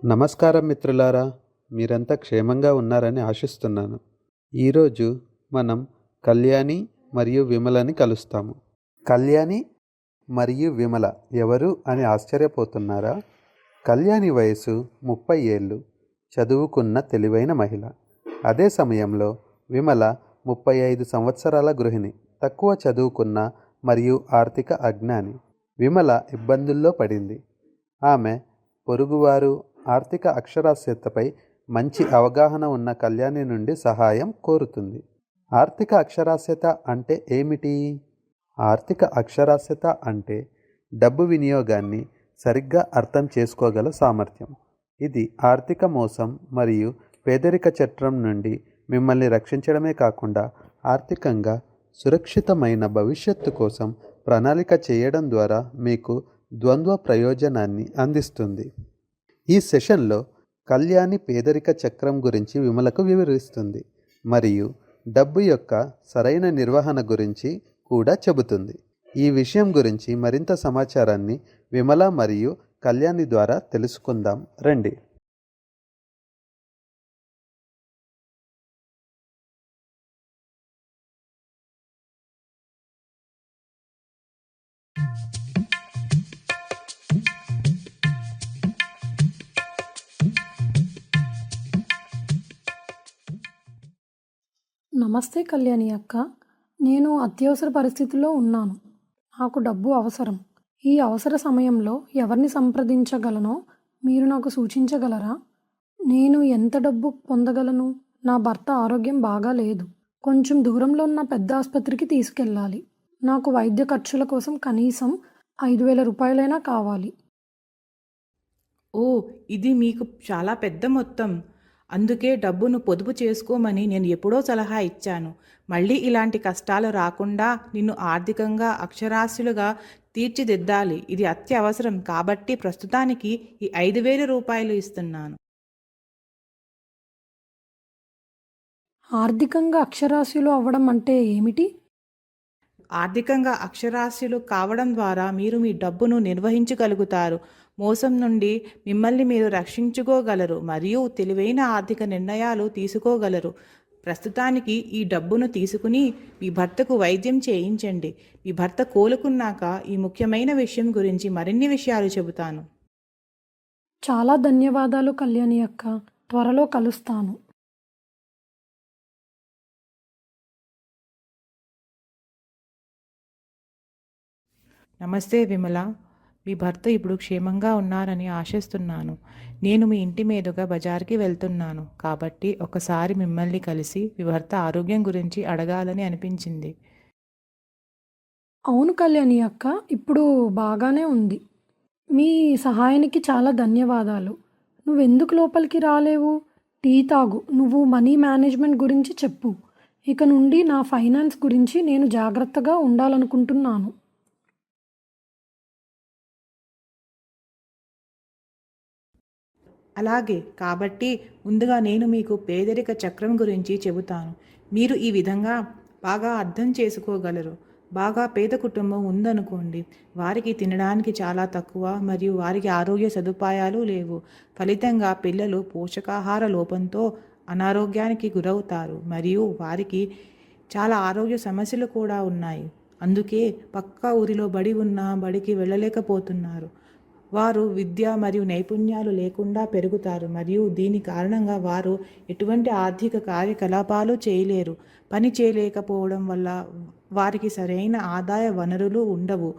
నమస్కారం మిత్రులారా, మీరంతా క్షేమంగా ఉన్నారని ఆశిస్తున్నాను. ఈరోజు మనం కళ్యాణి మరియు విమలని కలుస్తాము. కళ్యాణి మరియు విమల ఎవరు అని ఆశ్చర్యపోతున్నారా? కళ్యాణి వయసు 30 ఏళ్ళు, చదువుకున్న తెలివైన మహిళ. అదే సమయంలో విమల 35 సంవత్సరాల గృహిణి, తక్కువ చదువుకున్న మరియు ఆర్థిక అజ్ఞాని. విమల ఇబ్బందుల్లో పడింది. ఆమె పొరుగువారు ఆర్థిక అక్షరాస్యతపై మంచి అవగాహన ఉన్న కళ్యాణి నుండి సహాయం కోరుతుంది. ఆర్థిక అక్షరాస్యత అంటే ఏమిటి? ఆర్థిక అక్షరాస్యత అంటే డబ్బు వినియోగాన్ని సరిగ్గా అర్థం చేసుకోగల సామర్థ్యం. ఇది ఆర్థిక మోసం మరియు పేదరిక చట్రం నుండి మిమ్మల్ని రక్షించడమే కాకుండా ఆర్థికంగా సురక్షితమైన భవిష్యత్తు కోసం ప్రణాళిక చేయడం ద్వారా మీకు ద్వంద్వ ప్రయోజనాన్ని అందిస్తుంది. ఈ సెషన్లో కళ్యాణి పేదరిక చక్రం గురించి విమలకు వివరిస్తుంది మరియు డబ్బు యొక్క సరైన నిర్వహణ గురించి కూడా చెబుతుంది. ఈ విషయం గురించి మరింత సమాచారాన్ని విమల మరియు కళ్యాణి ద్వారా తెలుసుకుందాం రండి. నమస్తే కళ్యాణి అక్క, నేను అత్యవసర పరిస్థితిలో ఉన్నాను. నాకు డబ్బు అవసరం. ఈ అవసర సమయంలో ఎవరిని సంప్రదించగలనో మీరు నాకు సూచించగలరా? నేను ఎంత డబ్బు పొందగలను? నా భర్త ఆరోగ్యం బాగా లేదు. కొంచెం దూరంలో ఉన్న పెద్ద ఆసుపత్రికి తీసుకెళ్ళాలి. నాకు వైద్య ఖర్చుల కోసం కనీసం 5,000 రూపాయలైనా కావాలి. ఓ, ఇది మీకు చాలా పెద్ద మొత్తం. అందుకే డబ్బును పొదుపు చేసుకోమని నేను ఎప్పుడో సలహా ఇచ్చాను. మళ్ళీ ఇలాంటి కష్టాలు రాకుండా నిన్ను ఆర్థికంగా అక్షరాస్యులుగా తీర్చిదిద్దాలి. ఇది అత్యవసరం కాబట్టి ప్రస్తుతానికి ఈ 5,000 రూపాయలు ఇస్తున్నాను. ఆర్థికంగా అక్షరాస్యులు అవ్వడం అంటే ఏమిటి? ఆర్థికంగా అక్షరాస్యులు కావడం ద్వారా మీరు మీ డబ్బును నిర్వహించగలుగుతారు, మోసం నుండి మిమ్మల్ని మీరు రక్షించుకోగలరు మరియు తెలివైన ఆర్థిక నిర్ణయాలు తీసుకోగలరు. ప్రస్తుతానికి ఈ డబ్బును తీసుకుని మీ భర్తకు వైద్యం చేయించండి. మీ భర్త కోలుకున్నాక ఈ ముఖ్యమైన విషయం గురించి మరిన్ని విషయాలు చెబుతాను. చాలా ధన్యవాదాలు కళ్యాణి అక్క, త్వరలో కలుస్తాను. నమస్తే విమల, మీ భర్త ఇప్పుడు క్షేమంగా ఉన్నారని ఆశిస్తున్నాను. నేను మీ ఇంటి మీదుగా బజార్కి వెళ్తున్నాను కాబట్టి ఒకసారి మిమ్మల్ని కలిసి మీ భర్త ఆరోగ్యం గురించి అడగాలని అనిపించింది. అవును కళ్యాణి అక్క, ఇప్పుడు బాగానే ఉంది. మీ సహాయానికి చాలా ధన్యవాదాలు. నువ్వెందుకు లోపలికి రాలేవు? టీ తాగు. నువ్వు మనీ మేనేజ్మెంట్ గురించి చెప్పు. ఇక నుండి నా ఫైనాన్స్ గురించి నేను జాగ్రత్తగా ఉండాలనుకుంటున్నాను. అలాగే, కాబట్టి ముందుగా నేను మీకు పేదరిక చక్రం గురించి చెబుతాను. మీరు ఈ విధంగా బాగా అర్థం చేసుకోగలరు. బాగా పేద కుటుంబం ఉందనుకోండి, వారికి తినడానికి చాలా తక్కువ మరియు వారికి ఆరోగ్య సదుపాయాలు లేవు. ఫలితంగా పిల్లలు పోషకాహార లోపంతో అనారోగ్యానికి గురవుతారు మరియు వారికి చాలా ఆరోగ్య సమస్యలు కూడా ఉన్నాయి. అందుకే పక్క ఊరిలో బడి ఉన్నా బడికి వెళ్ళలేకపోతున్నారు. వారు విద్య మరియు నైపుణ్యాలు లేకుండా పెరుగుతారు మరియు దీని కారణంగా వారు ఎటువంటి ఆర్థిక కార్యకలాపాలు చేయలేరు. పని చేయలేకపోవడం వల్ల వారికి సరైన ఆదాయ వనరులు ఉండవు.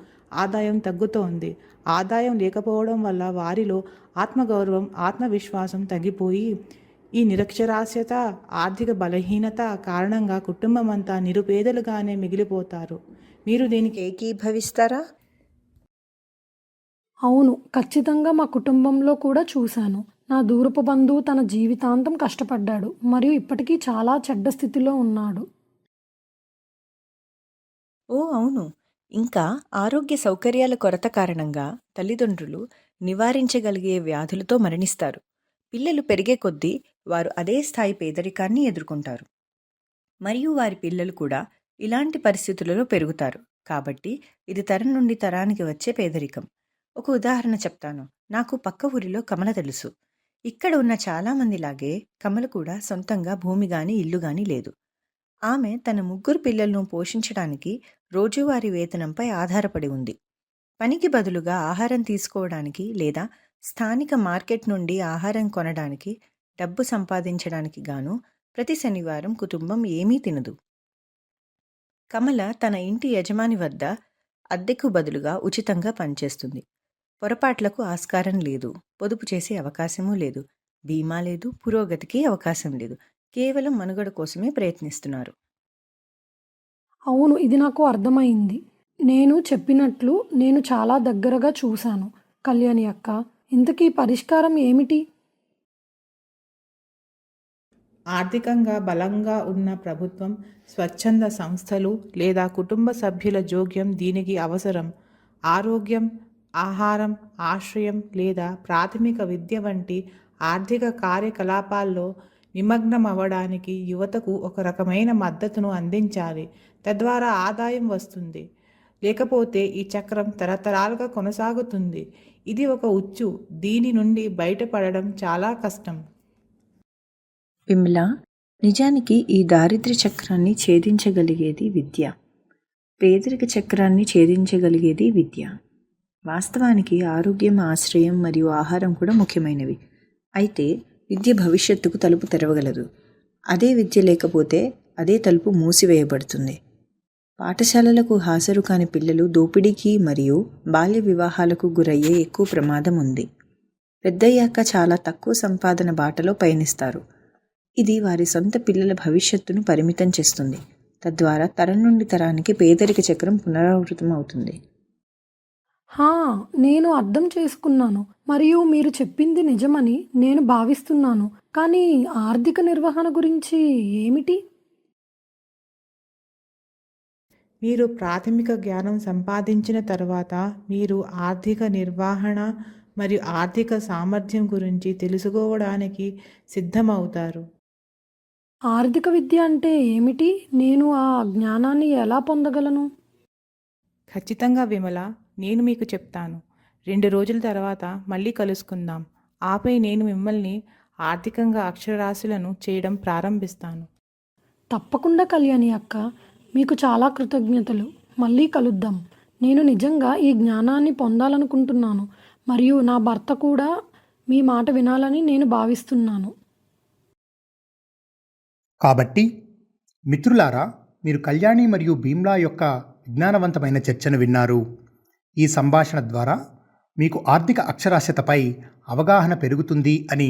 ఆదాయం తగ్గుతోంది. ఆదాయం లేకపోవడం వల్ల వారిలో ఆత్మగౌరవం, ఆత్మవిశ్వాసం తగ్గిపోయి ఈ నిరక్షరాస్యత, ఆర్థిక బలహీనత కారణంగా కుటుంబం అంతా నిరుపేదలుగానే మిగిలిపోతారు. మీరు దీనికి ఏకీభవిస్తారా? అవును, ఖచ్చితంగా మా కుటుంబంలో కూడా చూశాను. నా దూరపు బంధువు తన జీవితాంతం కష్టపడ్డాడు మరియు ఇప్పటికీ చాలా చెడ్డ స్థితిలో ఉన్నాడు. ఓ అవును, ఇంకా ఆరోగ్య సౌకర్యాల కొరత కారణంగా తల్లిదండ్రులు నివారించగలిగే వ్యాధులతో మరణిస్తారు. పిల్లలు పెరిగే కొద్దీ వారు అదే స్థాయి పేదరికాన్ని ఎదుర్కొంటారు మరియు వారి పిల్లలు కూడా ఇలాంటి పరిస్థితులలో పెరుగుతారు. కాబట్టి ఇది తరం నుండి తరానికి వచ్చే పేదరికం. ఒక ఉదాహరణ చెప్తాను. నాకు పక్క ఊరిలో కమల తెలుసు. ఇక్కడ ఉన్న చాలామందిలాగే కమల కూడా సొంతంగా భూమి గాని ఇల్లు గాని లేదు. ఆమె తన 3 పిల్లలను పోషించడానికి రోజువారీ వేతనంపై ఆధారపడి ఉంది. పనికి బదులుగా ఆహారం తీసుకోవడానికి లేదా స్థానిక మార్కెట్ నుండి ఆహారం కొనడానికి డబ్బు సంపాదించడానికి గాను ప్రతి శనివారం కుటుంబం ఏమీ తినదు. కమల తన ఇంటి యజమాని వద్ద అద్దెకు బదులుగా ఉచితంగా పనిచేస్తుంది. పొరపాట్లకు ఆస్కారం లేదు, పొదుపు చేసే అవకాశమూ లేదు, బీమా లేదు, పురోగతికి అవకాశం లేదు. కేవలం మనుగడ కోసమే ప్రయత్నిస్తున్నారు. అవును, ఇది నాకు అర్థమైంది. నేను చెప్పినట్లు నేను చాలా దగ్గరగా చూశాను. కళ్యాణి అక్క, ఇంతకీ పరిష్కారం ఏమిటి? ఆర్థికంగా బలంగా ఉన్న ప్రభుత్వం, స్వచ్ఛంద సంస్థలు లేదా కుటుంబ సభ్యుల జోక్యం దీనికి అవసరం. ఆరోగ్యం, ఆహారం, ఆశ్రయం లేదా ప్రాథమిక విద్య వంటి ఆర్థిక కార్యకలాపాల్లో నిమగ్నం అవ్వడానికి యువతకు ఒక రకమైన మద్దతును అందించాలి. తద్వారా ఆదాయం వస్తుంది. లేకపోతే ఈ చక్రం తరతరాలుగా కొనసాగుతుంది. ఇది ఒక ఉచ్చు. దీని నుండి బయటపడడం చాలా కష్టం. విమల, నిజానికి ఈ దారిద్ర్య చక్రాన్ని ఛేదించగలిగేది విద్య. పేదరిక చక్రాన్ని ఛేదించగలిగేది విద్య. వాస్తవానికి ఆరోగ్యం, ఆశ్రయం మరియు ఆహారం కూడా ముఖ్యమైనవి. అయితే విద్య భవిష్యత్తుకు తలుపు తెరవగలదు. అదే విద్య లేకపోతే అదే తలుపు మూసివేయబడుతుంది. పాఠశాలలకు హాజరు కాని పిల్లలు దోపిడీకి మరియు బాల్య వివాహాలకు గురయ్యే ఎక్కువ ప్రమాదం ఉంది. పెద్దయ్యాక చాలా తక్కువ సంపాదన బాటలో పయనిస్తారు. ఇది వారి సొంత పిల్లల భవిష్యత్తును పరిమితం చేస్తుంది. తద్వారా తరం నుండి తరానికి పేదరిక చక్రం పునరావృతం అవుతుంది. నేను అర్థం చేసుకున్నాను మరియు మీరు చెప్పింది నిజమని నేను భావిస్తున్నాను. కానీ ఆర్థిక నిర్వహణ గురించి ఏమిటి? మీరు ప్రాథమిక జ్ఞానం సంపాదించిన తర్వాత మీరు ఆర్థిక నిర్వహణ మరియు ఆర్థిక సామర్థ్యం గురించి తెలుసుకోవడానికి సిద్ధమవుతారు. ఆర్థిక విద్య అంటే ఏమిటి? నేను ఆ జ్ఞానాన్ని ఎలా పొందగలను? ఖచ్చితంగా విమల, నేను మీకు చెప్తాను. 2 రోజుల తర్వాత మళ్ళీ కలుసుకుందాం. ఆపై నేను మిమ్మల్ని ఆర్థికంగా అక్షరాస్యులను చేయడం ప్రారంభిస్తాను. తప్పకుండా కళ్యాణి అక్క, మీకు చాలా కృతజ్ఞతలు. మళ్ళీ కలుద్దాం. నేను నిజంగా ఈ జ్ఞానాన్ని పొందాలనుకుంటున్నాను మరియు నా భర్త కూడా మీ మాట వినాలని నేను భావిస్తున్నాను. కాబట్టి మిత్రులారా, మీరు కళ్యాణి మరియు భీమ్లా యొక్క విజ్ఞానవంతమైన చర్చను విన్నారు. ఈ సంభాషణ ద్వారా మీకు ఆర్థిక అక్షరాస్యతపై అవగాహన పెరుగుతుంది అని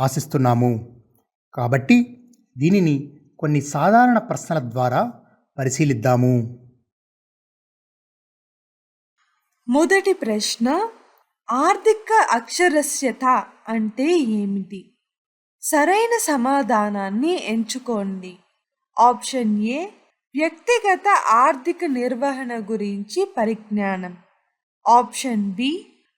ఆశిస్తున్నాము. కాబట్టి దీనిని కొన్ని సాధారణ ప్రశ్నల ద్వారా పరిశీలిద్దాము. మొదటి ప్రశ్న, ఆర్థిక అక్షరాస్యత అంటే ఏమిటి? సరైన సమాధానాన్ని ఎంచుకోండి. ఆప్షన్ ఏ, వ్యక్తిగత ఆర్థిక నిర్వహణ గురించి పరిజ్ఞానం. ఆప్షన్ బి,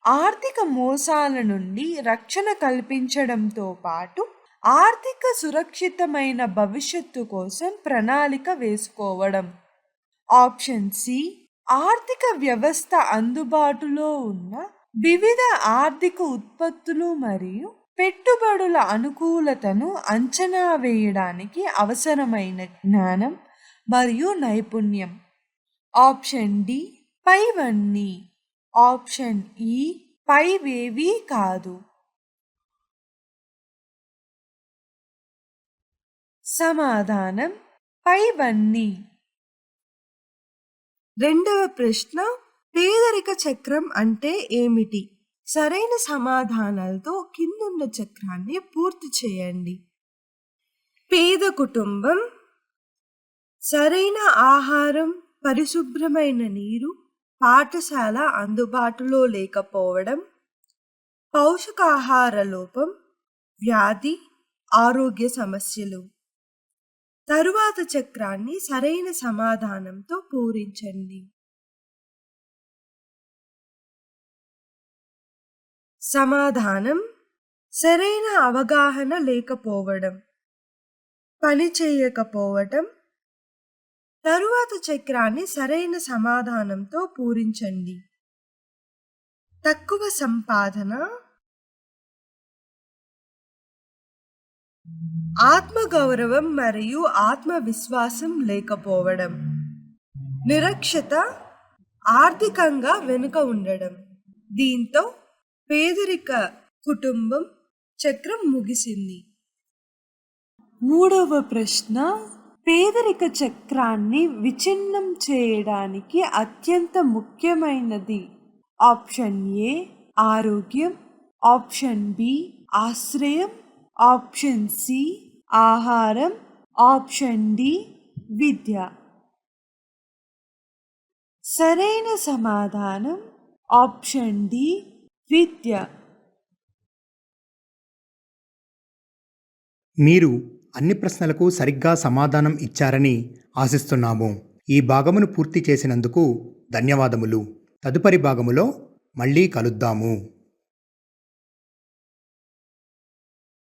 ఆర్థిక మోసాల నుండి రక్షణ కల్పించడంతో పాటు ఆర్థిక సురక్షితమైన భవిష్యత్తు కోసం ప్రణాళిక వేసుకోవడం. ఆప్షన్ సి, ఆర్థిక వ్యవస్థ అందుబాటులో ఉన్న వివిధ ఆర్థిక ఉత్పత్తులు మరియు పెట్టుబడుల అనుకూలతను అంచనా వేయడానికి అవసరమైన జ్ఞానం మరియు నైపుణ్యం. ఆప్షన్ డి, పైవన్నీ. ఆప్షన్ ఈ, పైవేవీ కాదు. సమాధానం పైవన్నీ. రెండవ ప్రశ్న, పేదరిక చక్రం అంటే ఏమిటి? సరైన సమాధానాలతో కిందున్న చక్రాన్ని పూర్తి చేయండి. పేద కుటుంబం, సరైన ఆహారం, పరిశుభ్రమైన నీరు, పాఠశాల అందుబాటులో లేకపోవడం, పౌష్టికాహార లోపం, వ్యాధి, ఆరోగ్య సమస్యలు. తరువాత చక్రాన్ని సరైన సమాధానంతో పూరించండి. సమాధానం, సరైన అవగాహన లేకపోవడం, పని చేయకపోవటం. తరువాత చక్రాన్ని సరైన సమాధానంతో పూరించండి. తక్కువ సంపాదన, ఆత్మగౌరవం మరియు ఆత్మవిశ్వాసం లేకపోవడం, నిరక్షత, ఆర్థికంగా వెనుక ఉండడం. దీంతో పేదరిక కుటుంబం చక్రం ముగిసింది. మూడవ ప్రశ్న, పేదరిక చక్రాన్ని విచ్ఛిన్నం చేయడానికి అత్యంత ముఖ్యమైనది. ఆప్షన్ ఏ ఆరోగ్యం, ఆప్షన్ బి ఆశ్రయం, ఆప్షన్ సి ఆహారం, ఆప్షన్ డి విద్య. సరైన సమాధానం ఆప్షన్ డి విద్య. మీరు అన్ని ప్రశ్నలకు సరిగ్గా సమాధానం ఇచ్చారని ఆశిస్తున్నాము. ఈ భాగమును పూర్తి చేసినందుకు ధన్యవాదములు. తదుపరి భాగములో మళ్ళీ కలుద్దాము.